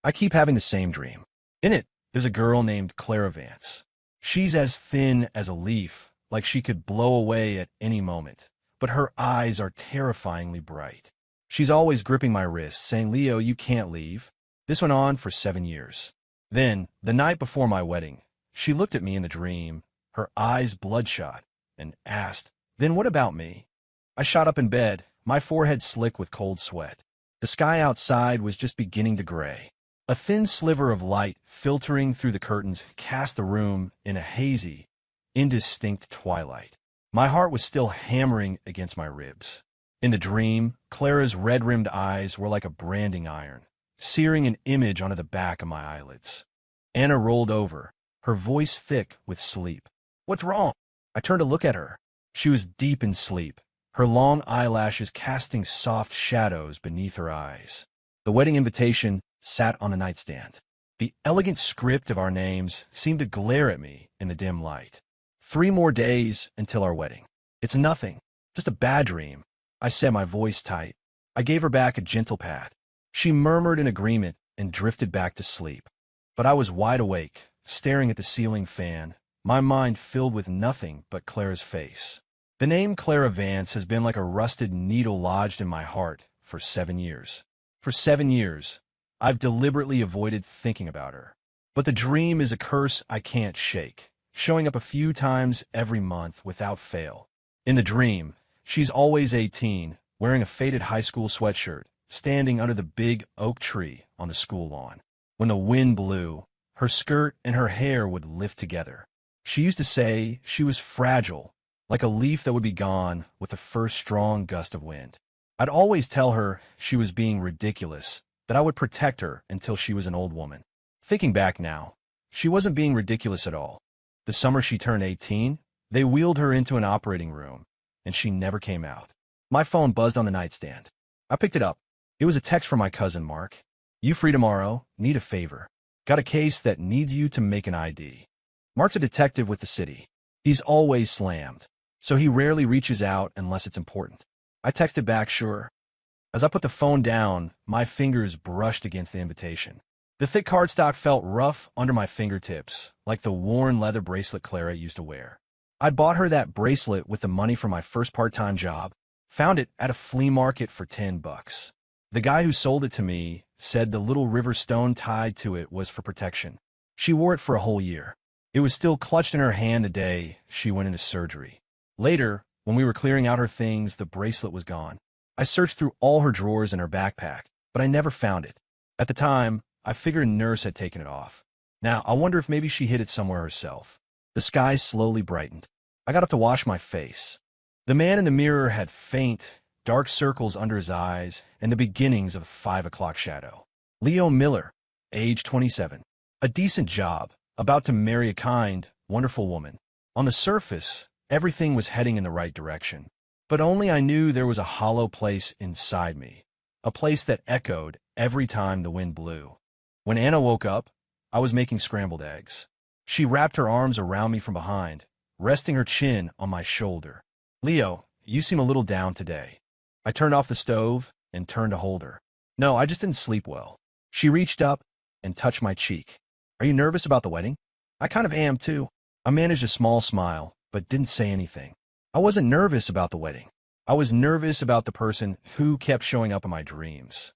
I keep having the same dream. In it, there's a girl named Clara Vance. She's as thin as a leaf, like she could blow away at any moment, but her eyes are terrifyingly bright. She's always gripping my wrist, saying, "Leo, you can't leave." This went on for 7 years. Then, the night before my wedding, she looked at me in the dream, her eyes bloodshot, and asked, "Then what about me?" I shot up in bed, my forehead slick with cold sweat. The sky outside was just beginning to gray. A thin sliver of light filtering through the curtains cast the room in a hazy, indistinct twilight. My heart was still hammering against my ribs. In the dream, Clara's red-rimmed eyes were like a branding iron, searing an image onto the back of my eyelids. Anna rolled over, her voice thick with sleep. "What's wrong?" I turned to look at her. She was deep in sleep, her long eyelashes casting soft shadows beneath her eyes. The wedding invitation sat on the nightstand. The elegant script of our names seemed to glare at me in the dim light. 3 more days until our wedding. "It's nothing, just a bad dream," I said, my voice tight. I gave her back a gentle pat. She murmured in agreement and drifted back to sleep. But I was wide awake, staring at the ceiling fan, my mind filled with nothing but Clara's face. The name Clara Vance has been like a rusted needle lodged in my heart for 7 years. For 7 years, I've deliberately avoided thinking about her. But the dream is a curse I can't shake, showing up a few times every month without fail. In the dream, she's always 18, wearing a faded high school sweatshirt, standing under the big oak tree on the school lawn. When the wind blew, her skirt and her hair would lift together. She used to say she was fragile, like a leaf that would be gone with the first strong gust of wind. I'd always tell her she was being ridiculous, that I would protect her until she was an old woman. Thinking back now, she wasn't being ridiculous at all. The summer she turned 18, they wheeled her into an operating room, and she never came out. My phone buzzed on the nightstand. I picked it up. It was a text from my cousin, Mark. "You free tomorrow? Need a favor. Got a case that needs you to make an ID." Mark's a detective with the city. He's always slammed, so he rarely reaches out unless it's important. I texted back, "Sure." As I put the phone down, my fingers brushed against the invitation. The thick cardstock felt rough under my fingertips, like the worn leather bracelet Clara used to wear. I'd bought her that bracelet with the money from my first part-time job, found it at a flea market for $10. The guy who sold it to me said the little river stone tied to it was for protection. She wore it for a whole year. It was still clutched in her hand the day she went into surgery. Later, when we were clearing out her things, the bracelet was gone. I searched through all her drawers in her backpack, but I never found it. At the time, I figured a nurse had taken it off. Now, I wonder if maybe she hid it somewhere herself. The sky slowly brightened. I got up to wash my face. The man in the mirror had faint, dark circles under his eyes and the beginnings of a 5 o'clock shadow. Leo Miller, age 27. A decent job, about to marry a kind, wonderful woman. On the surface, everything was heading in the right direction. But only I knew there was a hollow place inside me, a place that echoed every time the wind blew. When Anna woke up, I was making scrambled eggs. She wrapped her arms around me from behind, resting her chin on my shoulder. "Leo, you seem a little down today." I turned off the stove and turned to hold her. "No, I just didn't sleep well." She reached up and touched my cheek. "Are you nervous about the wedding?" "I kind of am, too." I managed a small smile, but didn't say anything. I wasn't nervous about the wedding. I was nervous about the person who kept showing up in my dreams.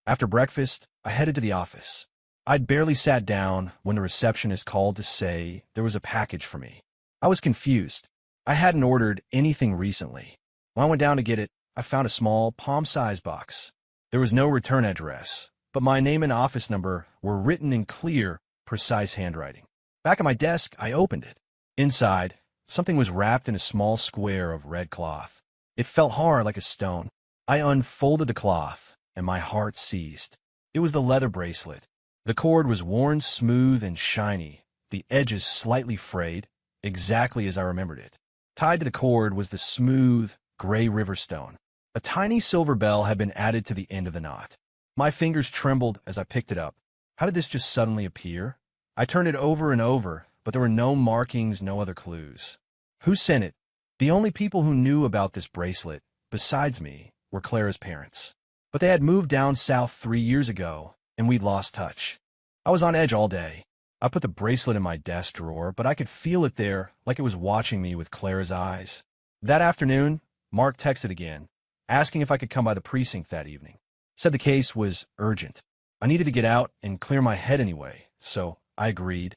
After breakfast, I headed to the office. I'd barely sat down when the receptionist called to say there was a package for me. I was confused. I hadn't ordered anything recently. When I went down to get it, I found a small, palm-sized box. There was no return address, but my name and office number were written in clear, precise handwriting. Back at my desk, I opened it. Inside, something was wrapped in a small square of red cloth. It felt hard like a stone. I unfolded the cloth, and my heart seized. It was the leather bracelet. The cord was worn smooth and shiny, the edges slightly frayed, exactly as I remembered it. Tied to the cord was the smooth, gray river stone. A tiny silver bell had been added to the end of the knot. My fingers trembled as I picked it up. How did this just suddenly appear? I turned it over and over, but there were no markings, no other clues. Who sent it? The only people who knew about this bracelet, besides me, were Clara's parents. But they had moved down south 3 years ago, and we'd lost touch. I was on edge all day. I put the bracelet in my desk drawer, but I could feel it there like it was watching me with Clara's eyes. That afternoon, Mark texted again, asking if I could come by the precinct that evening. Said the case was urgent. I needed to get out and clear my head anyway, so I agreed.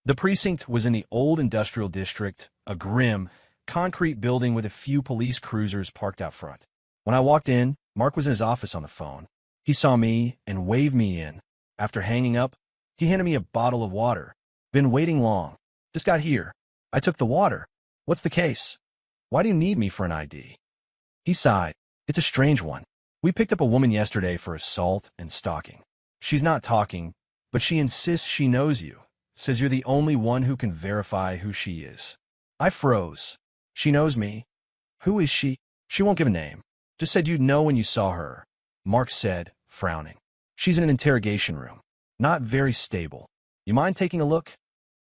The precinct was in the old industrial district, a grim, concrete building with a few police cruisers parked out front. When I walked in, Mark was in his office on the phone. He saw me and waved me in. After hanging up, he handed me a bottle of water. Been waiting long. Just got here. I took the water. What's the case? Why do you need me for an ID? He sighed. It's a strange one. We picked up a woman yesterday for assault and stalking. She's not talking, but she insists she knows you. Says you're the only one who can verify who she is. I froze. She knows me. Who is she? She won't give a name. Just said you'd know when you saw her. Mark said, frowning. She's in an interrogation room. Not very stable. You mind taking a look?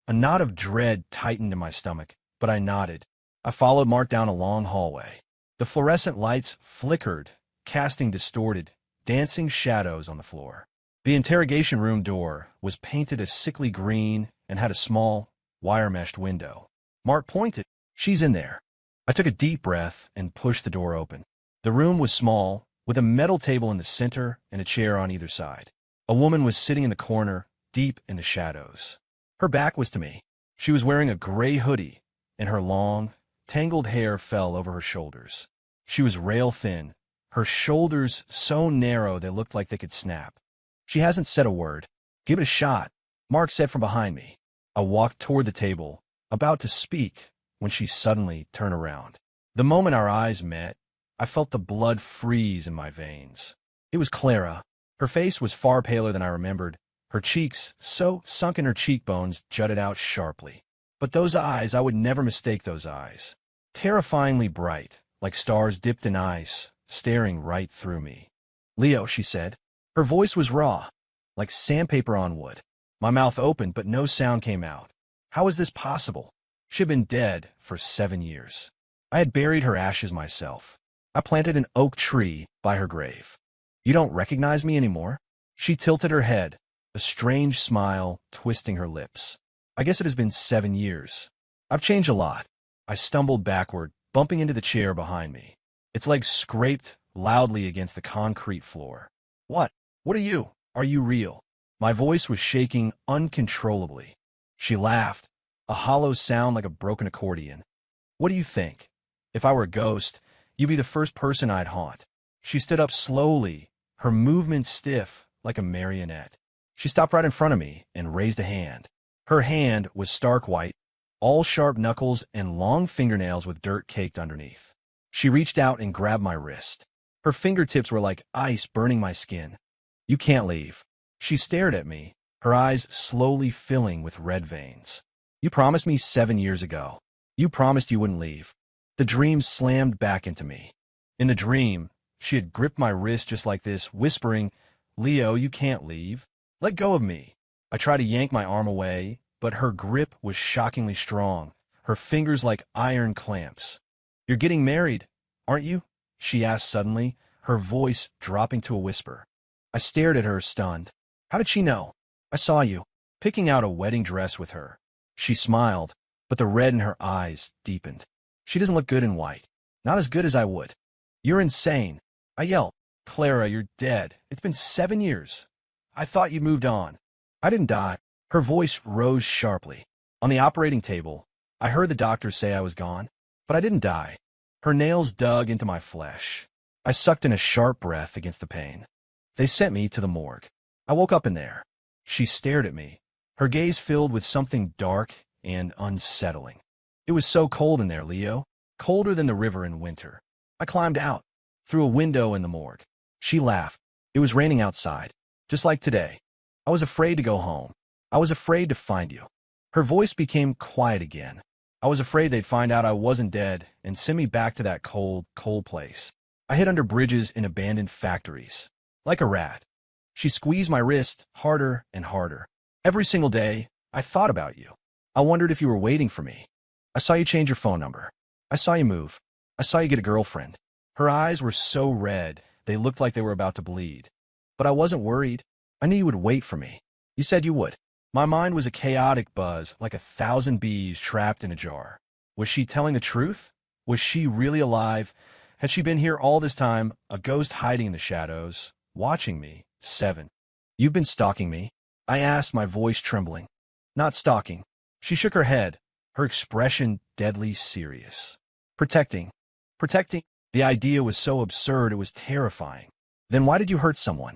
A knot of dread tightened in my stomach, but I nodded. I followed Mark down a long hallway. The fluorescent lights flickered, casting distorted, dancing shadows on the floor. The interrogation room door was painted a sickly green and had a small, wire-meshed window. Mark pointed. She's in there. I took a deep breath and pushed the door open. The room was small, with a metal table in the center and a chair on either side. A woman was sitting in the corner, deep in the shadows. Her back was to me. She was wearing a gray hoodie, and her long, tangled hair fell over her shoulders. She was rail-thin, her shoulders so narrow they looked like they could snap. She hasn't said a word. Give it a shot, Mark said from behind me. I walked toward the table, about to speak, when she suddenly turned around. The moment our eyes met, I felt the blood freeze in my veins. It was Clara. Her face was far paler than I remembered. Her cheeks, so sunk in her cheekbones, jutted out sharply. But those eyes, I would never mistake those eyes. Terrifyingly bright, like stars dipped in ice, staring right through me. Leo, she said. Her voice was raw, like sandpaper on wood. My mouth opened, but no sound came out. How was this possible? She had been dead for 7 years. I had buried her ashes myself. I planted an oak tree by her grave. You don't recognize me anymore? She tilted her head, a strange smile twisting her lips. I guess it has been 7 years. I've changed a lot. I stumbled backward, bumping into the chair behind me. Its legs scraped loudly against the concrete floor. What? What are you? Are you real? My voice was shaking uncontrollably. She laughed, a hollow sound like a broken accordion. What do you think? If I were a ghost, you'd be the first person I'd haunt. She stood up slowly, her movements stiff like a marionette. She stopped right in front of me and raised a hand. Her hand was stark white, all sharp knuckles and long fingernails with dirt caked underneath. She reached out and grabbed my wrist. Her fingertips were like ice burning my skin. You can't leave. She stared at me, her eyes slowly filling with red veins. You promised me 7 years ago. You promised you wouldn't leave. The dream slammed back into me. In the dream, she had gripped my wrist just like this, whispering, Leo, you can't leave. Let go of me. I tried to yank my arm away, but her grip was shockingly strong, her fingers like iron clamps. You're getting married, aren't you? She asked suddenly, her voice dropping to a whisper. I stared at her, stunned. How did she know? I saw you, picking out a wedding dress with her. She smiled, but the red in her eyes deepened. She doesn't look good in white. Not as good as I would. You're insane. I yelled. Clara, you're dead. It's been 7 years. I thought you'd moved on. I didn't die. Her voice rose sharply. On the operating table, I heard the doctor say I was gone, but I didn't die. Her nails dug into my flesh. I sucked in a sharp breath against the pain. They sent me to the morgue. I woke up in there. She stared at me, her gaze filled with something dark and unsettling. It was so cold in there, Leo, colder than the river in winter. I climbed out, through a window in the morgue. She laughed. It was raining outside, just like today. I was afraid to go home. I was afraid to find you. Her voice became quiet again. I was afraid they'd find out I wasn't dead and send me back to that cold, cold place. I hid under bridges in abandoned factories, like a rat. She squeezed my wrist harder and harder. Every single day, I thought about you. I wondered if you were waiting for me. I saw you change your phone number. I saw you move. I saw you get a girlfriend. Her eyes were so red, they looked like they were about to bleed. But I wasn't worried. I knew you would wait for me. You said you would. My mind was a chaotic buzz, like 1,000 bees trapped in a jar. Was she telling the truth? Was she really alive? Had she been here all this time, a ghost hiding in the shadows, watching me? 7. You've been stalking me? I asked, my voice trembling. Not stalking. She shook her head, her expression deadly serious. Protecting. Protecting? The idea was so absurd it was terrifying. Then why did you hurt someone?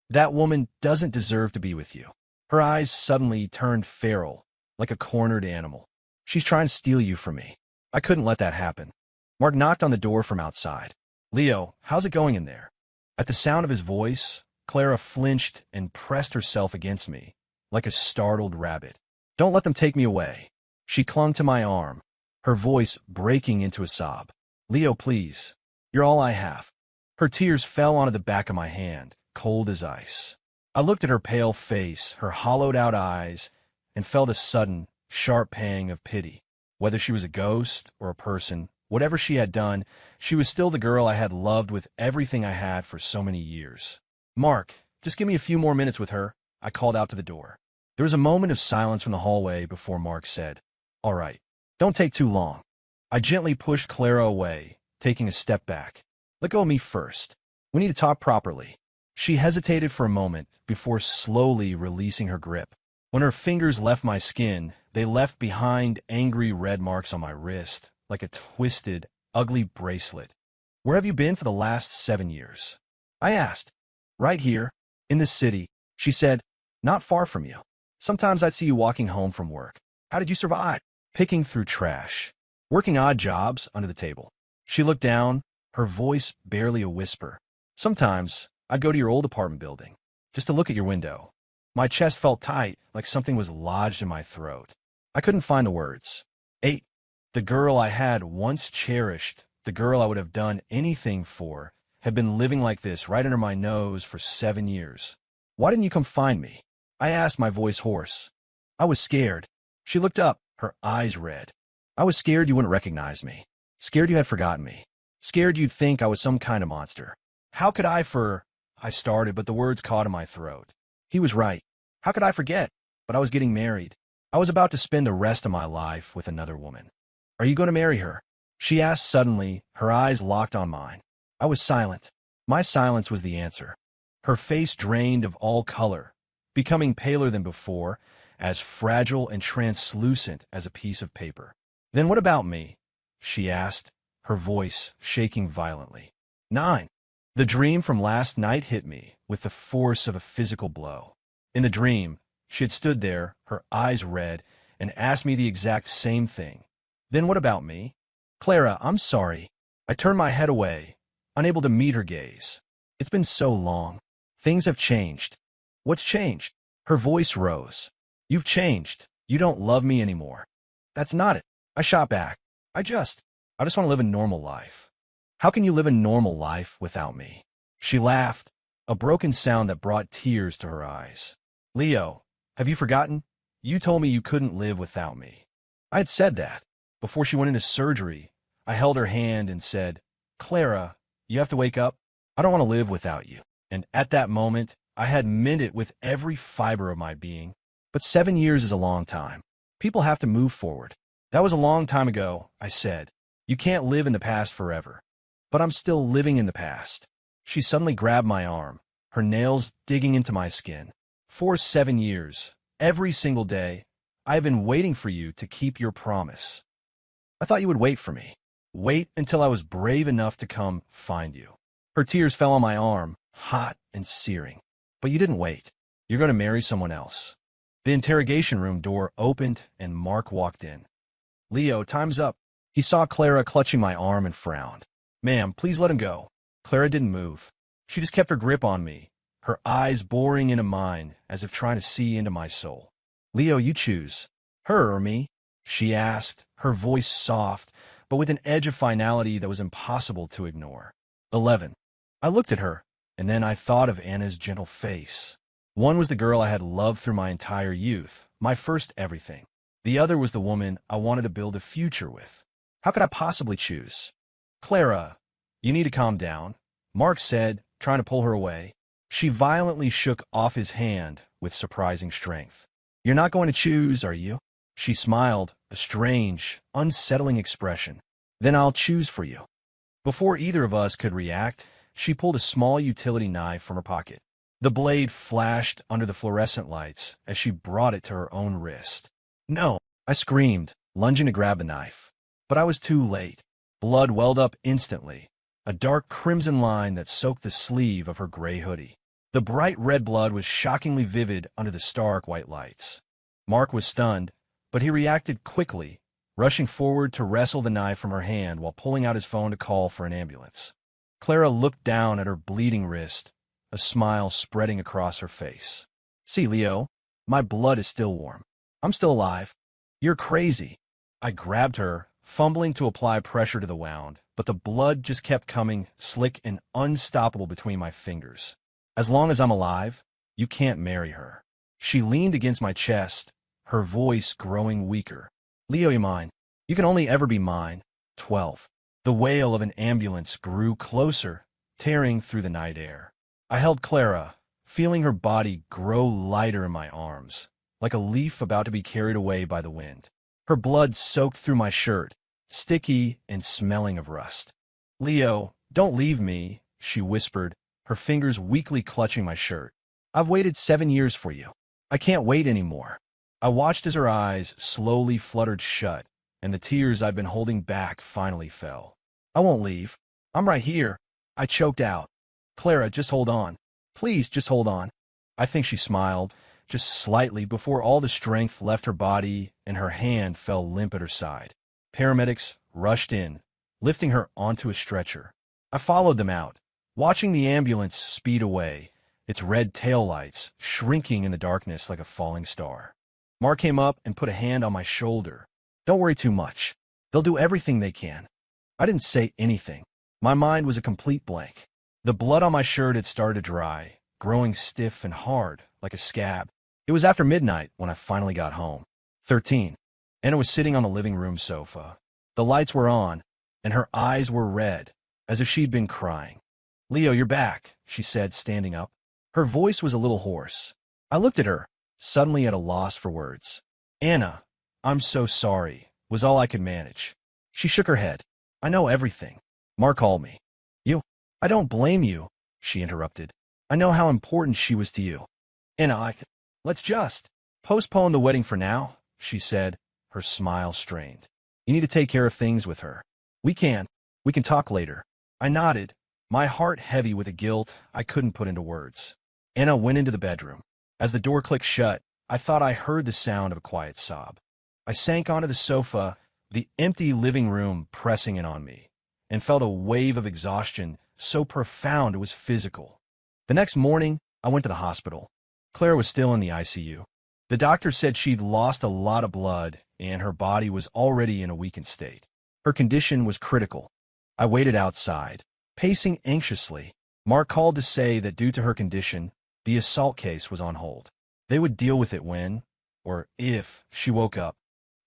That woman doesn't deserve to be with you. Her eyes suddenly turned feral, like a cornered animal. She's trying to steal you from me. I couldn't let that happen. Mark knocked on the door from outside. Leo, how's it going in there? At the sound of his voice, Clara flinched and pressed herself against me, like a startled rabbit. Don't let them take me away. She clung to my arm, her voice breaking into a sob. Leo, please. You're all I have. Her tears fell onto the back of my hand, cold as ice. I looked at her pale face, her hollowed-out eyes, and felt a sudden, sharp pang of pity. Whether she was a ghost or a person, whatever she had done, she was still the girl I had loved with everything I had for so many years. Mark, just give me a few more minutes with her, I called out to the door. There was a moment of silence from the hallway before Mark said, All right, don't take too long. I gently pushed Clara away, taking a step back. Let go of me first. We need to talk properly. She hesitated for a moment before slowly releasing her grip. When her fingers left my skin, they left behind angry red marks on my wrist, like a twisted, ugly bracelet. Where have you been for the last 7 years? I asked. Right here, in this city, she said, not far from you. Sometimes I'd see you walking home from work. How did you survive? Picking through trash. Working odd jobs under the table. She looked down, her voice barely a whisper. Sometimes I'd go to your old apartment building, just to look at your window. My chest felt tight, like something was lodged in my throat. I couldn't find the words. 8. The girl I had once cherished, the girl I would have done anything for, had been living like this right under my nose for 7 years. Why didn't you come find me? I asked, my voice hoarse. I was scared. She looked up, her eyes red. I was scared you wouldn't recognize me. Scared you had forgotten me. Scared you'd think I was some kind of monster. How could I started, but the words caught in my throat. He was right. How could I forget? But I was getting married. I was about to spend the rest of my life with another woman. Are you going to marry her? She asked suddenly, her eyes locked on mine. I was silent. My silence was the answer. Her face drained of all color, becoming paler than before, as fragile and translucent as a piece of paper. Then what about me? She asked, her voice shaking violently. 9. The dream from last night hit me with the force of a physical blow. In the dream, she had stood there, her eyes red, and asked me the exact same thing. Then what about me? Clara, I'm sorry. I turned my head away, unable to meet her gaze. It's been so long. Things have changed. What's changed? Her voice rose. You've changed. You don't love me anymore. That's not it. I shot back. I just want to live a normal life. How can you live a normal life without me? She laughed, a broken sound that brought tears to her eyes. Leo, have you forgotten? You told me you couldn't live without me. I had said that. Before she went into surgery, I held her hand and said, Clara, you have to wake up. I don't want to live without you. And at that moment, I had meant it with every fiber of my being. But 7 years is a long time. People have to move forward. That was a long time ago, I said. You can't live in the past forever. But I'm still living in the past. She suddenly grabbed my arm, her nails digging into my skin. For 7 years, every single day, I have been waiting for you to keep your promise. I thought you would wait for me. Wait until I was brave enough to come find you. Her tears fell on my arm, hot and searing. But you didn't wait. You're going to marry someone else. The interrogation room door opened and Mark walked in. Leo, time's up. He saw Clara clutching my arm and frowned. Ma'am, please let him go. Clara didn't move. She just kept her grip on me, her eyes boring into mine as if trying to see into my soul. Leo, you choose. Her or me? She asked, her voice soft, but with an edge of finality that was impossible to ignore. 11. I looked at her, and then I thought of Anna's gentle face. One was the girl I had loved through my entire youth, my first everything. The other was the woman I wanted to build a future with. How could I possibly choose? Clara, you need to calm down, Mark said, trying to pull her away. She violently shook off his hand with surprising strength. "You're not going to choose, are you?" She smiled, a strange, unsettling expression. "Then I'll choose for you." Before either of us could react, she pulled a small utility knife from her pocket. The blade flashed under the fluorescent lights as she brought it to her own wrist. "No!" I screamed, lunging to grab the knife. But I was too late. Blood welled up instantly, a dark crimson line that soaked the sleeve of her gray hoodie. The bright red blood was shockingly vivid under the stark white lights. Mark was stunned, but he reacted quickly, rushing forward to wrestle the knife from her hand while pulling out his phone to call for an ambulance. Clara looked down at her bleeding wrist, a smile spreading across her face. "See, Leo, my blood is still warm. I'm still alive." "You're crazy." I grabbed her, fumbling to apply pressure to the wound, but the blood just kept coming, slick and unstoppable between my fingers. "As long as I'm alive, you can't marry her." She leaned against my chest, her voice growing weaker. "Leo, you're mine. You can only ever be mine." 12. The wail of an ambulance grew closer, tearing through the night air. I held Clara, feeling her body grow lighter in my arms, like a leaf about to be carried away by the wind. Her blood soaked through my shirt, sticky and smelling of rust. "Leo, don't leave me," she whispered, her fingers weakly clutching my shirt. "I've waited 7 years for you. I can't wait anymore." I watched as her eyes slowly fluttered shut, and the tears I'd been holding back finally fell. "I won't leave. I'm right here," I choked out. "Clara, just hold on. Please, just hold on." I think she smiled, just slightly, before all the strength left her body and her hand fell limp at her side. Paramedics rushed in, lifting her onto a stretcher. I followed them out, watching the ambulance speed away, its red taillights shrinking in the darkness like a falling star. Mark came up and put a hand on my shoulder. "Don't worry too much. They'll do everything they can." I didn't say anything. My mind was a complete blank. The blood on my shirt had started to dry, growing stiff and hard, like a scab. It was after midnight when I finally got home. 13. Anna was sitting on the living room sofa. The lights were on, and her eyes were red, as if she'd been crying. "Leo, you're back," she said, standing up. Her voice was a little hoarse. I looked at her, suddenly at a loss for words. "Anna, I'm so sorry," was all I could manage. She shook her head. "I know everything. Mark called me." "You? I don't blame you," she interrupted. "I know how important she was to you." "Anna, let's just postpone the wedding for now," she said, her smile strained. "You need to take care of things with her." We can talk later." I nodded, my heart heavy with a guilt I couldn't put into words. Anna went into the bedroom. As the door clicked shut, I thought I heard the sound of a quiet sob. I sank onto the sofa, the empty living room pressing in on me, and felt a wave of exhaustion so profound it was physical. The next morning, I went to the hospital. Claire was still in the ICU. The doctor said she'd lost a lot of blood and her body was already in a weakened state. Her condition was critical. I waited outside, pacing anxiously. Mark called to say that due to her condition, the assault case was on hold. They would deal with it when, or if, she woke up.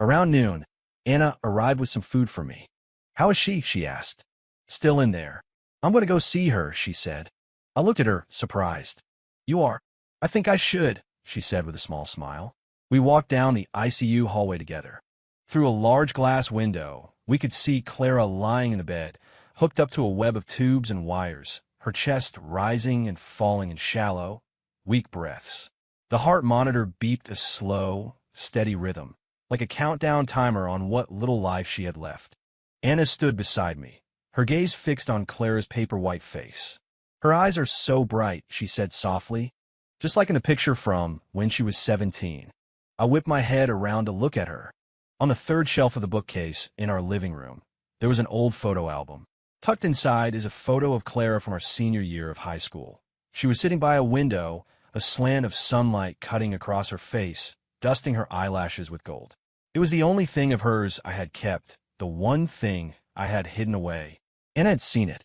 Around noon, Anna arrived with some food for me. "How is she?" she asked. "Still in there." "I'm going to go see her," she said. I looked at her, surprised. "You are?" "I think I should," she said with a small smile. We walked down the ICU hallway together. Through a large glass window, we could see Clara lying in the bed, hooked up to a web of tubes and wires, her chest rising and falling in shallow, weak breaths. The heart monitor beeped a slow, steady rhythm, like a countdown timer on what little life she had left. Anna stood beside me, her gaze fixed on Clara's paper-white face. "Her eyes are so bright," she said softly, "just like in the picture from when she was 17. I whipped my head around to look at her. On the third shelf of the bookcase in our living room, there was an old photo album. Tucked inside is a photo of Clara from our senior year of high school. She was sitting by a window, a slant of sunlight cutting across her face, dusting her eyelashes with gold. It was the only thing of hers I had kept, the one thing I had hidden away. Anna had seen it.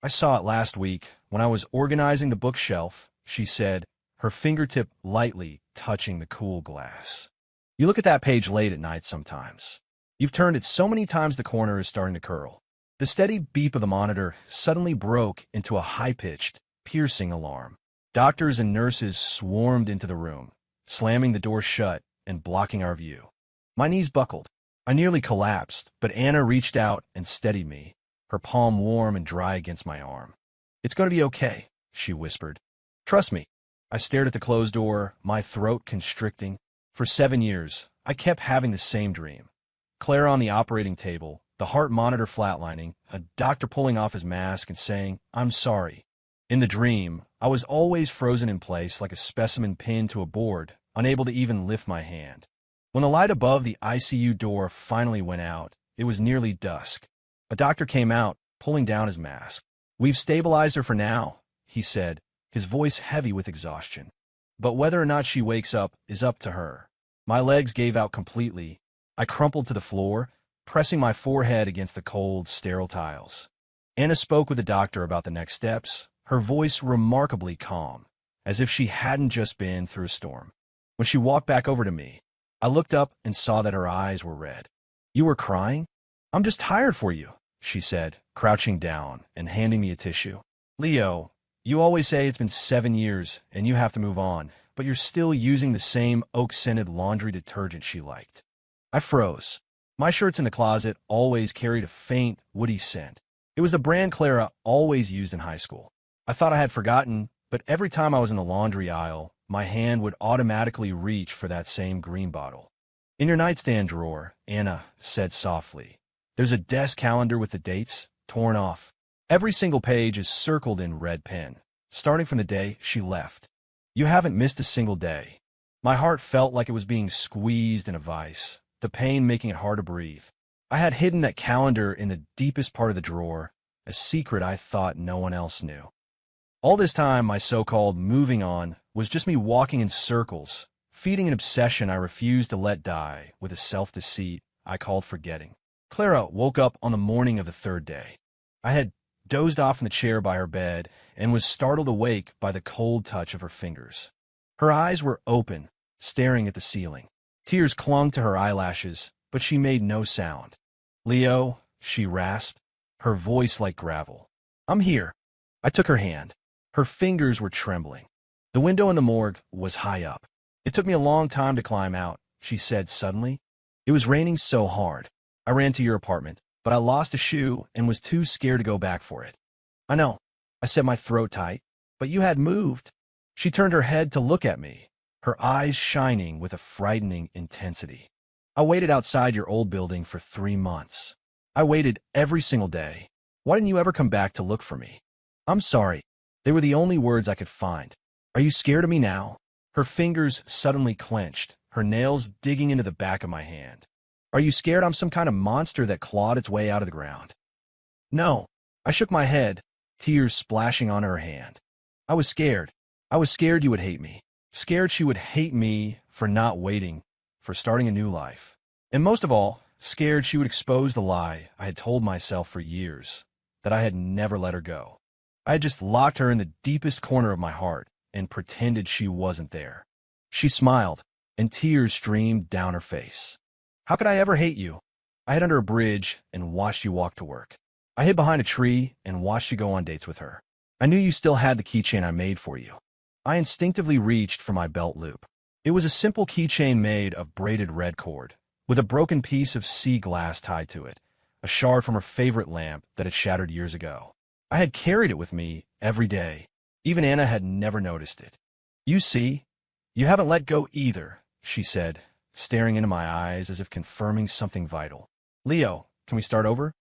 "I saw it last week when I was organizing the bookshelf," she said, her fingertip lightly touching the cool glass. "You look at that page late at night sometimes. You've turned it so many times the corner is starting to curl." The steady beep of the monitor suddenly broke into a high-pitched, piercing alarm. Doctors and nurses swarmed into the room, slamming the door shut and blocking our view. My knees buckled. I nearly collapsed, but Anna reached out and steadied me, her palm warm and dry against my arm. "It's going to be okay," she whispered. "Trust me." I stared at the closed door, my throat constricting. For 7 years, I kept having the same dream. Clara on the operating table, the heart monitor flatlining, a doctor pulling off his mask and saying, "I'm sorry." In the dream, I was always frozen in place like a specimen pinned to a board, unable to even lift my hand. When the light above the ICU door finally went out, it was nearly dusk. A doctor came out, pulling down his mask. "We've stabilized her for now," he said, his voice heavy with exhaustion. "But whether or not she wakes up is up to her." My legs gave out completely. I crumpled to the floor, pressing my forehead against the cold, sterile tiles. Anna spoke with the doctor about the next steps, her voice remarkably calm, as if she hadn't just been through a storm. When she walked back over to me, I looked up and saw that her eyes were red. "You were crying?" "I'm just tired for you," she said, crouching down and handing me a tissue. "Leo, you always say it's been 7 years and you have to move on, but you're still using the same oak-scented laundry detergent she liked." I froze. My shirts in the closet always carried a faint, woody scent. It was the brand Clara always used in high school. I thought I had forgotten, but every time I was in the laundry aisle, my hand would automatically reach for that same green bottle. "In your nightstand drawer," Anna said softly, "there's a desk calendar with the dates torn off. Every single page is circled in red pen, starting from the day she left. You haven't missed a single day." My heart felt like it was being squeezed in a vice, the pain making it hard to breathe. I had hidden that calendar in the deepest part of the drawer, a secret I thought no one else knew. All this time, my so-called moving on was just me walking in circles, feeding an obsession I refused to let die with a self-deceit I called forgetting. Clara woke up on the morning of the 3rd day. I had dozed off in the chair by her bed and was startled awake by the cold touch of her fingers. Her eyes were open, staring at the ceiling. Tears clung to her eyelashes, but she made no sound. "Leo," she rasped, her voice like gravel. "I'm here." I took her hand. Her fingers were trembling. The window in the morgue was high up. "It took me a long time to climb out," she said suddenly. "It was raining so hard. I ran to your apartment, but I lost a shoe and was too scared to go back for it." "I know," I said, my throat tight, "but you had moved." She turned her head to look at me, her eyes shining with a frightening intensity. "I waited outside your old building for 3 months. I waited every single day. Why didn't you ever come back to look for me?" "I'm sorry." They were the only words I could find. "Are you scared of me now?" Her fingers suddenly clenched, her nails digging into the back of my hand. "Are you scared I'm some kind of monster that clawed its way out of the ground?" "No." I shook my head, tears splashing on her hand. "I was scared. I was scared you would hate me. Scared she would hate me for not waiting, for starting a new life. And most of all, scared she would expose the lie I had told myself for years, that I had never let her go. I had just locked her in the deepest corner of my heart and pretended she wasn't there." She smiled, and tears streamed down her face. "How could I ever hate you? I hid under a bridge and watched you walk to work. I hid behind a tree and watched you go on dates with her. I knew you still had the keychain I made for you." I instinctively reached for my belt loop. It was a simple keychain made of braided red cord, with a broken piece of sea glass tied to it, a shard from her favorite lamp that had shattered years ago. I had carried it with me every day. Even Anna had never noticed it. "You see, you haven't let go either," she said, staring into my eyes as if confirming something vital. "Leo, can we start over?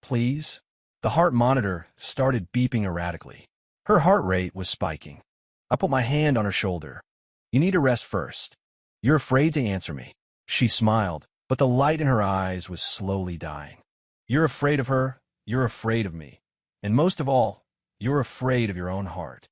Please?" The heart monitor started beeping erratically. Her heart rate was spiking. I put my hand on her shoulder. "You need to rest first. You're afraid to answer me." She smiled, but the light in her eyes was slowly dying. "You're afraid of her, you're afraid of me. And most of all, you're afraid of your own heart."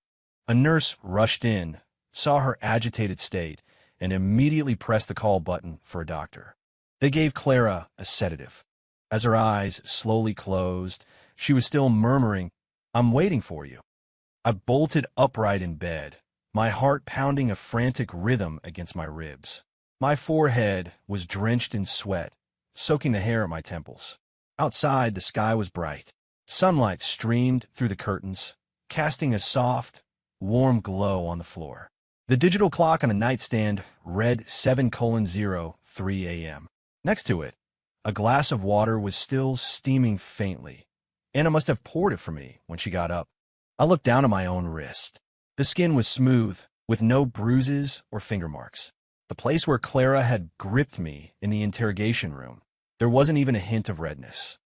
A nurse rushed in, saw her agitated state, and immediately pressed the call button for a doctor. They gave Clara a sedative. As her eyes slowly closed, she was still murmuring, "I'm waiting for you." I bolted upright in bed, my heart pounding a frantic rhythm against my ribs. My forehead was drenched in sweat, soaking the hair at my temples. Outside, the sky was bright. Sunlight streamed through the curtains, casting a soft, warm glow on the floor. The digital clock on the nightstand read 7:03 a.m. Next to it, a glass of water was still steaming faintly. Anna must have poured it for me when she got up. I looked down at my own wrist. The skin was smooth, with no bruises or finger marks. The place where Clara had gripped me in the interrogation room, there wasn't even a hint of redness.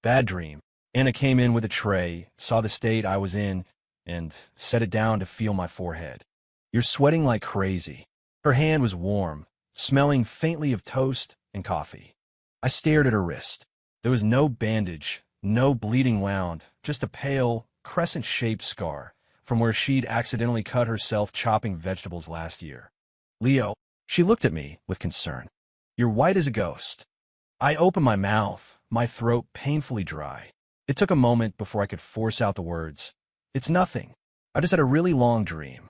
Bad dream. Anna came in with a tray, saw the state I was in, and set it down to feel my forehead. You're sweating like crazy. Her hand was warm, smelling faintly of toast and coffee. I stared at her wrist. There was no bandage, no bleeding wound, just a pale, crescent-shaped scar from where she'd accidentally cut herself chopping vegetables last year. Leo, she looked at me with concern. You're white as a ghost. I opened my mouth, my throat painfully dry. It took a moment before I could force out the words. It's nothing. I just had a really long dream.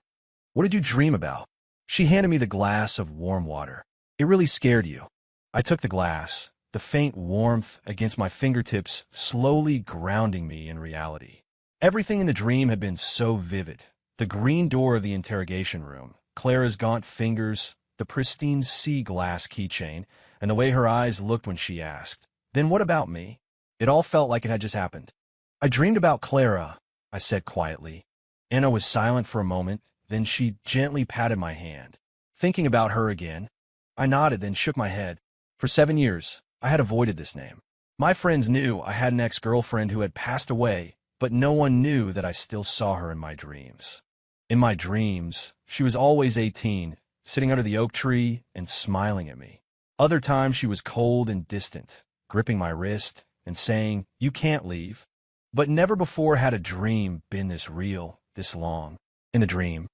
What did you dream about? She handed me the glass of warm water. It really scared you. I took the glass, the faint warmth against my fingertips slowly grounding me in reality. Everything in the dream had been so vivid. The green door of the interrogation room, Clara's gaunt fingers, the pristine sea glass keychain, and the way her eyes looked when she asked, "Then what about me?" It all felt like it had just happened. I dreamed about Clara, I said quietly. Anna was silent for a moment, then she gently patted my hand. Thinking about her again, I nodded, then shook my head. For 7 years, I had avoided this name. My friends knew I had an ex-girlfriend who had passed away, but no one knew that I still saw her in my dreams. In my dreams, she was always 18, sitting under the oak tree and smiling at me. Other times she was cold and distant, gripping my wrist and saying, "You can't leave." But never before had a dream been this real, this long. In a dream,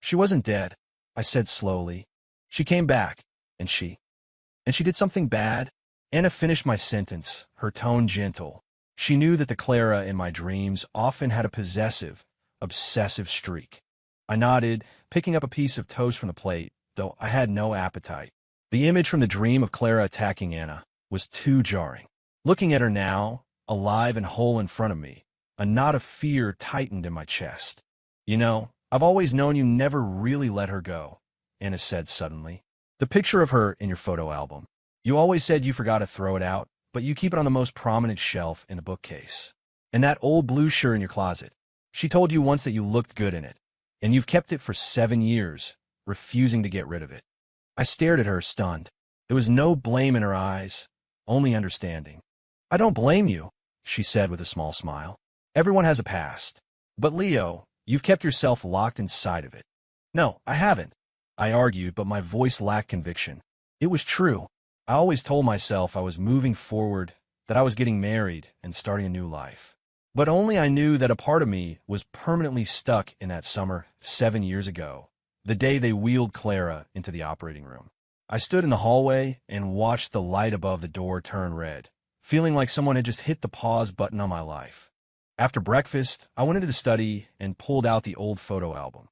she wasn't dead, I said slowly. She came back, and she did something bad. Anna finished my sentence, her tone gentle. She knew that the Clara in my dreams often had a possessive, obsessive streak. I nodded, picking up a piece of toast from the plate, though I had no appetite. The image from the dream of Clara attacking Anna was too jarring. Looking at her now, alive and whole in front of me, a knot of fear tightened in my chest. You know, I've always known you never really let her go, Anna said suddenly. The picture of her in your photo album. You always said you forgot to throw it out, but you keep it on the most prominent shelf in the bookcase. And that old blue shirt in your closet. She told you once that you looked good in it, and you've kept it for 7 years, refusing to get rid of it. I stared at her, stunned. There was no blame in her eyes, only understanding. I don't blame you, she said with a small smile. Everyone has a past. But Leo, you've kept yourself locked inside of it. No, I haven't, I argued, but my voice lacked conviction. It was true. I always told myself I was moving forward, that I was getting married and starting a new life. But only I knew that a part of me was permanently stuck in that summer 7 years ago, the day they wheeled Clara into the operating room. I stood in the hallway and watched the light above the door turn red, feeling like someone had just hit the pause button on my life. After breakfast, I went into the study and pulled out the old photo album.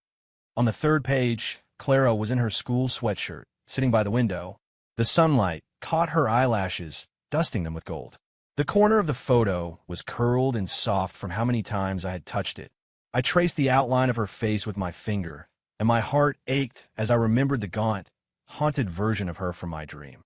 On the 3rd page, Clara was in her school sweatshirt, sitting by the window. The sunlight caught her eyelashes, dusting them with gold. The corner of the photo was curled and soft from how many times I had touched it. I traced the outline of her face with my finger, and my heart ached as I remembered the gaunt, haunted version of her from my dream.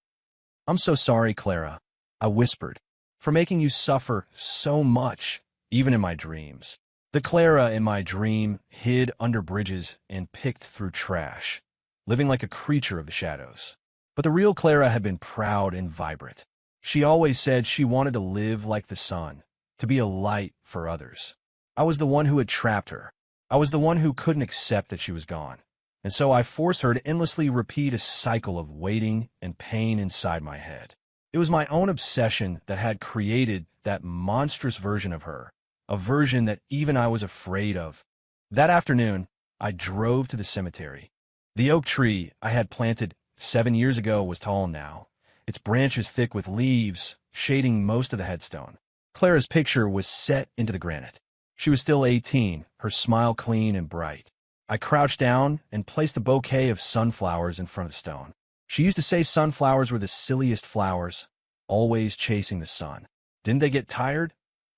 "I'm so sorry, Clara," I whispered, "for making you suffer so much, even in my dreams." The Clara in my dream hid under bridges and picked through trash, living like a creature of the shadows. But the real Clara had been proud and vibrant. She always said she wanted to live like the sun, to be a light for others. I was the one who had trapped her. I was the one who couldn't accept that she was gone. And so I forced her to endlessly repeat a cycle of waiting and pain inside my head. It was my own obsession that had created that monstrous version of her, a version that even I was afraid of. That afternoon, I drove to the cemetery. The oak tree I had planted 7 years ago was tall now, its branches thick with leaves, shading most of the headstone. Clara's picture was set into the granite. She was still 18, her smile clean and bright. I crouched down and placed a bouquet of sunflowers in front of the stone. She used to say sunflowers were the silliest flowers, always chasing the sun. Didn't they get tired?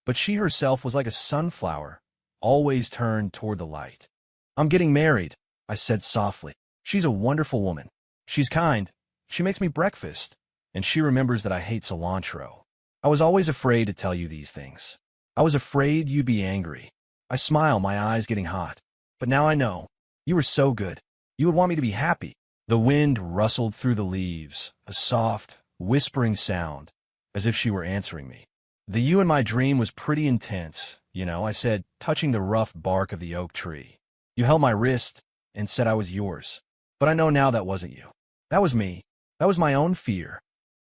But she herself was like a sunflower, always turned toward the light. I'm getting married, I said softly. She's a wonderful woman. She's kind. She makes me breakfast. And she remembers that I hate cilantro. I was always afraid to tell you these things. I was afraid you'd be angry. I smile, my eyes getting hot. But now I know. You were so good. You would want me to be happy. The wind rustled through the leaves, a soft, whispering sound, as if she were answering me. The you in my dream was pretty intense, I said, touching the rough bark of the oak tree. You held my wrist and said I was yours. But I know now that wasn't you. That was me. That was my own fear.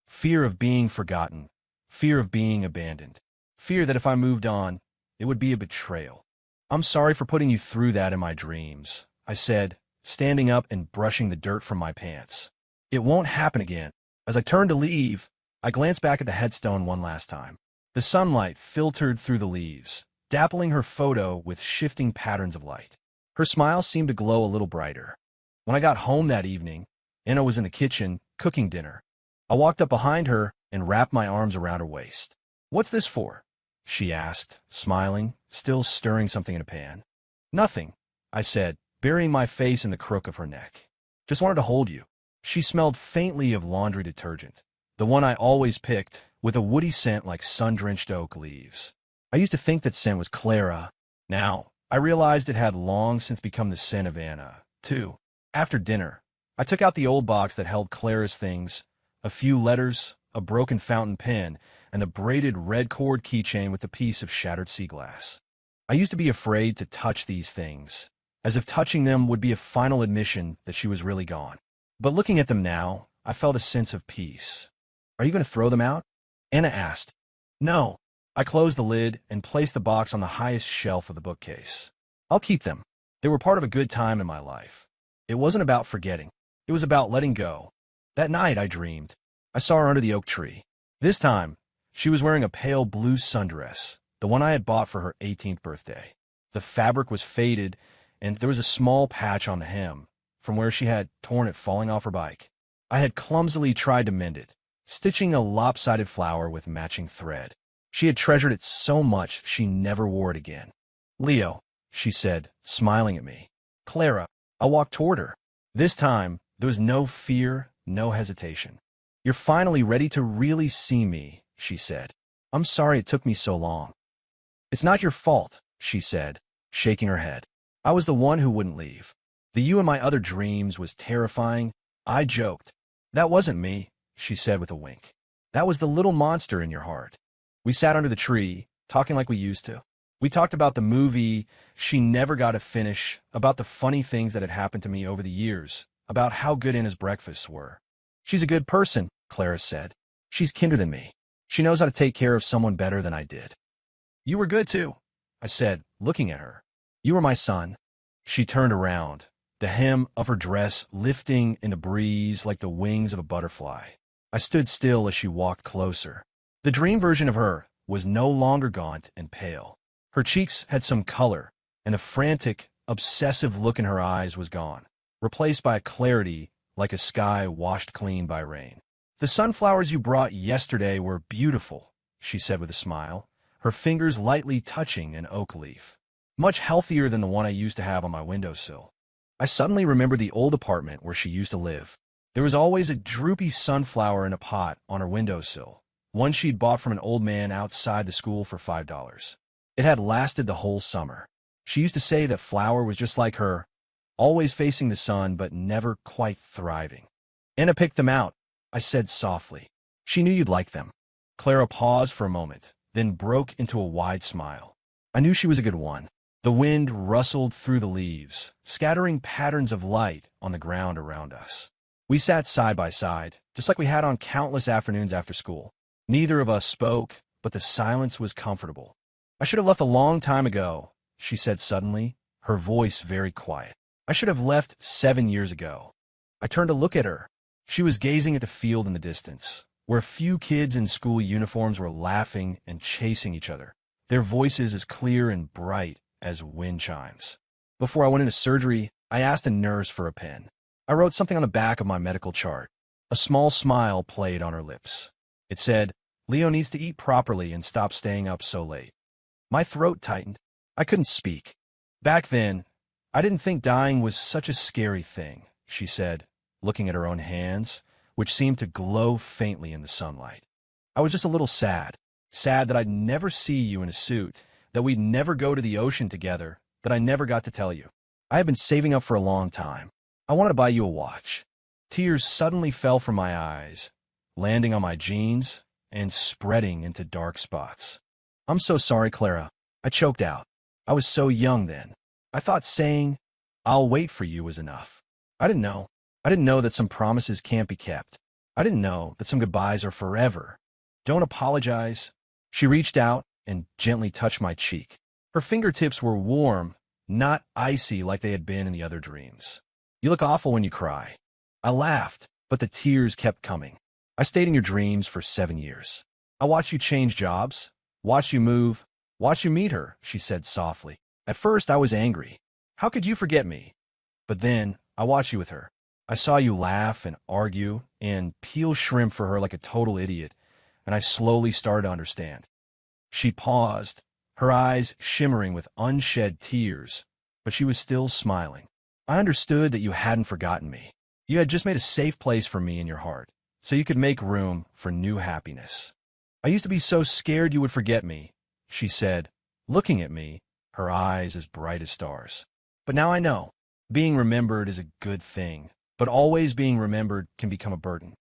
Fear of being forgotten. Fear of being abandoned. Fear that if I moved on, it would be a betrayal. I'm sorry for putting you through that in my dreams, I said, standing up and brushing the dirt from my pants. It won't happen again. As I turned to leave, I glanced back at the headstone one last time. The sunlight filtered through the leaves, dappling her photo with shifting patterns of light. Her smile seemed to glow a little brighter. When I got home that evening, Anna was in the kitchen, cooking dinner. I walked up behind her and wrapped my arms around her waist. "What's this for?" she asked, smiling, still stirring something in a pan. "Nothing," I said, burying my face in the crook of her neck. "Just wanted to hold you." She smelled faintly of laundry detergent, the one I always picked, with a woody scent like sun-drenched oak leaves. I used to think that scent was Clara. Now, I realized it had long since become the scent of Anna, too. After dinner, I took out the old box that held Clara's things, a few letters, a broken fountain pen, and the braided red cord keychain with a piece of shattered sea glass. I used to be afraid to touch these things, as if touching them would be a final admission that she was really gone. But looking at them now, I felt a sense of peace. "Are you going to throw them out?" Anna asked. "No." I closed the lid and placed the box on the highest shelf of the bookcase. "I'll keep them. They were part of a good time in my life." It wasn't about forgetting. It was about letting go. That night, I dreamed. I saw her under the oak tree. This time, she was wearing a pale blue sundress, the one I had bought for her 18th birthday. The fabric was faded, and there was a small patch on the hem, from where she had torn it falling off her bike. I had clumsily tried to mend it, stitching a lopsided flower with matching thread. She had treasured it so much she never wore it again. "Leo," she said, smiling at me. "Clara." I walked toward her. This time, there was no fear, no hesitation. "You're finally ready to really see me," she said. "I'm sorry it took me so long." "It's not your fault," she said, shaking her head. "I was the one who wouldn't leave. The you in my other dreams was terrifying." I joked. "That wasn't me," she said with a wink. "That was the little monster in your heart." We sat under the tree, talking like we used to. We talked about the movie she never got to finish, about the funny things that had happened to me over the years, about how good Anna's breakfasts were. "She's a good person," Clara said. "She's kinder than me. She knows how to take care of someone better than I did." "You were good too," I said, looking at her. "You were my son." She turned around, the hem of her dress lifting in a breeze like the wings of a butterfly. I stood still as she walked closer. The dream version of her was no longer gaunt and pale. Her cheeks had some color, and the frantic, obsessive look in her eyes was gone, replaced by a clarity like a sky washed clean by rain. "The sunflowers you brought yesterday were beautiful," she said with a smile, her fingers lightly touching an oak leaf. "Much healthier than the one I used to have on my windowsill." I suddenly remembered the old apartment where she used to live. There was always a droopy sunflower in a pot on her windowsill, one she'd bought from an old man outside the school for $5. It had lasted the whole summer. She used to say that flower was just like her, always facing the sun but never quite thriving. "Anna picked them out," I said softly. "She knew you'd like them." Clara paused for a moment, then broke into a wide smile. I knew she was a good one. The wind rustled through the leaves, scattering patterns of light on the ground around us. We sat side by side, just like we had on countless afternoons after school. Neither of us spoke, but the silence was comfortable. "I should have left a long time ago," she said suddenly, her voice very quiet. "I should have left 7 years ago." I turned to look at her. She was gazing at the field in the distance, where a few kids in school uniforms were laughing and chasing each other, their voices as clear and bright as wind chimes. Before I went into surgery, I asked a nurse for a pen. I wrote something on the back of my medical chart. A small smile played on her lips. It said, "Leo needs to eat properly and stop staying up so late." My throat tightened. I couldn't speak. Back then, I didn't think dying was such a scary thing, she said, looking at her own hands, which seemed to glow faintly in the sunlight. I was just a little sad. Sad that I'd never see you in a suit, that we'd never go to the ocean together, that I never got to tell you. I had been saving up for a long time. I wanted to buy you a watch. Tears suddenly fell from my eyes, landing on my jeans and spreading into dark spots. I'm so sorry, Clara. I choked out. I was so young then. I thought saying, I'll wait for you was enough. I didn't know. I didn't know that some promises can't be kept. I didn't know that some goodbyes are forever. Don't apologize. She reached out and gently touched my cheek. Her fingertips were warm, not icy like they had been in the other dreams. You look awful when you cry. I laughed, but the tears kept coming. I stayed in your dreams for 7 years. I watched you change jobs, watched you move, watched you meet her, she said softly. At first, I was angry. How could you forget me? But then, I watched you with her. I saw you laugh and argue and peel shrimp for her like a total idiot, and I slowly started to understand. She paused, her eyes shimmering with unshed tears, but she was still smiling. I understood that you hadn't forgotten me. You had just made a safe place for me in your heart, so you could make room for new happiness. I used to be so scared you would forget me, she said, looking at me, her eyes as bright as stars. But now I know. Being remembered is a good thing, but always being remembered can become a burden.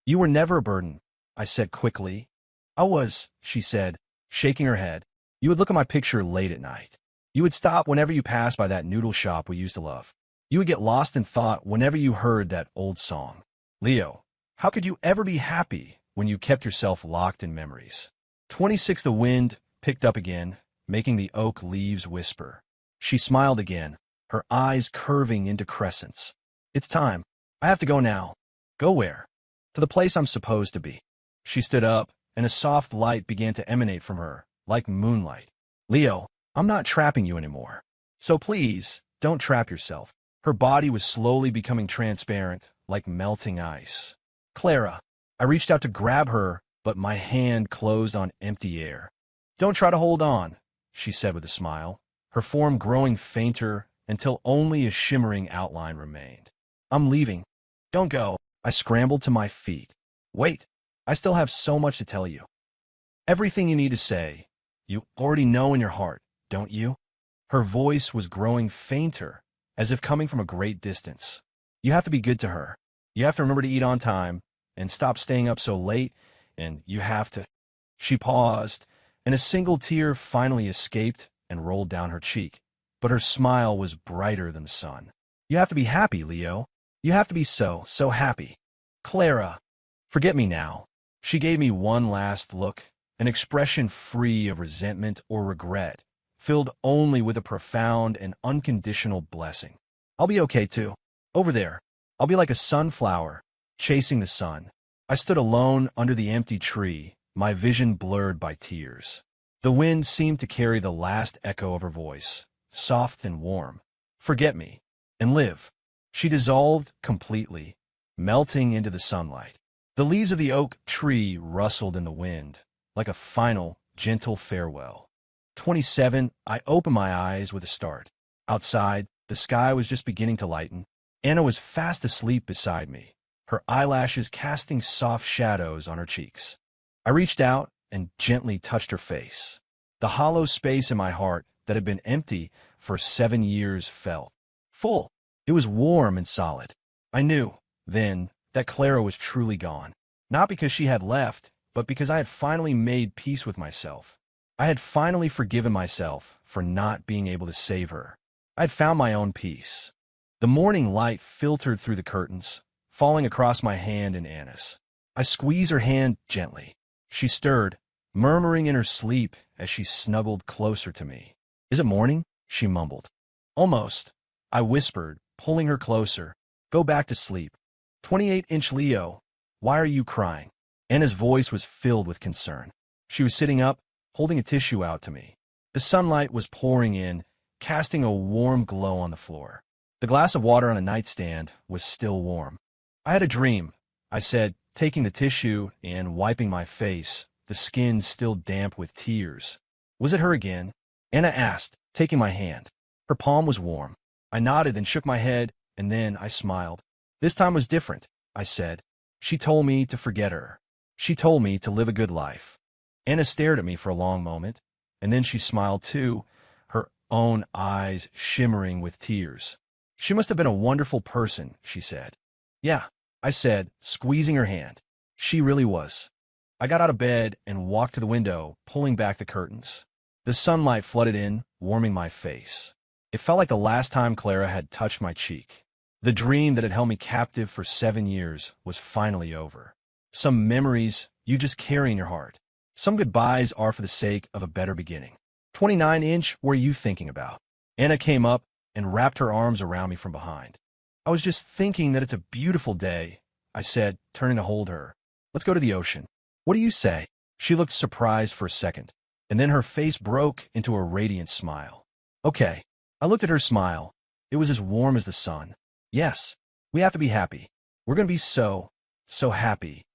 You were never a burden, I said quickly. I was, she said, shaking her head. You would look at my picture late at night. You would stop whenever you passed by that noodle shop we used to love. You would get lost in thought whenever you heard that old song. Leo, how could you ever be happy when you kept yourself locked in memories? 26. The wind picked up again, making the oak leaves whisper. She smiled again, her eyes curving into crescents. It's time. I have to go now. Go where? To the place I'm supposed to be. She stood up, and a soft light began to emanate from her, like moonlight. Leo, I'm not trapping you anymore. So please, don't trap yourself. Her body was slowly becoming transparent, like melting ice. Clara, I reached out to grab her, but my hand closed on empty air. Don't try to hold on, she said with a smile, her form growing fainter until only a shimmering outline remained. I'm leaving. Don't go. I scrambled to my feet. Wait, I still have so much to tell you. Everything you need to say, you already know in your heart, don't you? Her voice was growing fainter, as if coming from a great distance. You have to be good to her. You have to remember to eat on time, and stop staying up so late, and you have to... She paused, and a single tear finally escaped and rolled down her cheek, but her smile was brighter than the sun. You have to be happy, Leo. You have to be so happy. Clara, forget me now. She gave me one last look, an expression free of resentment or regret, filled only with a profound and unconditional blessing. I'll be okay, too. Over there, I'll be like a sunflower, chasing the sun. I stood alone under the empty tree, my vision blurred by tears. The wind seemed to carry the last echo of her voice, soft and warm. Forget me, and live. She dissolved completely, melting into the sunlight. The leaves of the oak tree rustled in the wind, like a final, gentle farewell. 27. I opened my eyes with a start. Outside, the sky was just beginning to lighten. Anna was fast asleep beside me, her eyelashes casting soft shadows on her cheeks. I reached out and gently touched her face. The hollow space in my heart that had been empty for 7 years felt full. It was warm and solid. I knew, then, that Clara was truly gone. Not because she had left, but because I had finally made peace with myself. I had finally forgiven myself for not being able to save her. I had found my own peace. The morning light filtered through the curtains, falling across my hand and Anna's. I squeezed her hand gently. She stirred, murmuring in her sleep as she snuggled closer to me. Is it morning? She mumbled. Almost, I whispered, pulling her closer. Go back to sleep. 28-inch Leo, why are you crying? Anna's voice was filled with concern. She was sitting up, holding a tissue out to me. The sunlight was pouring in, casting a warm glow on the floor. The glass of water on a nightstand was still warm. I had a dream, I said, taking the tissue and wiping my face, the skin still damp with tears. Was it her again? Anna asked, taking my hand. Her palm was warm. I nodded and shook my head, and then I smiled. This time was different, I said. She told me to forget her. She told me to live a good life. Anna stared at me for a long moment, and then she smiled too, her own eyes shimmering with tears. She must have been a wonderful person, she said. Yeah, I said, squeezing her hand. She really was. I got out of bed and walked to the window, pulling back the curtains. The sunlight flooded in, warming my face. It felt like the last time Clara had touched my cheek. The dream that had held me captive for 7 years was finally over. Some memories you just carry in your heart. Some goodbyes are for the sake of a better beginning. 29-inch, what are you thinking about? Anna came up and wrapped her arms around me from behind. I was just thinking that it's a beautiful day, I said, turning to hold her. Let's go to the ocean. What do you say? She looked surprised for a second, and then her face broke into a radiant smile. Okay. I looked at her smile. It was as warm as the sun. Yes, we have to be happy. We're going to be so happy.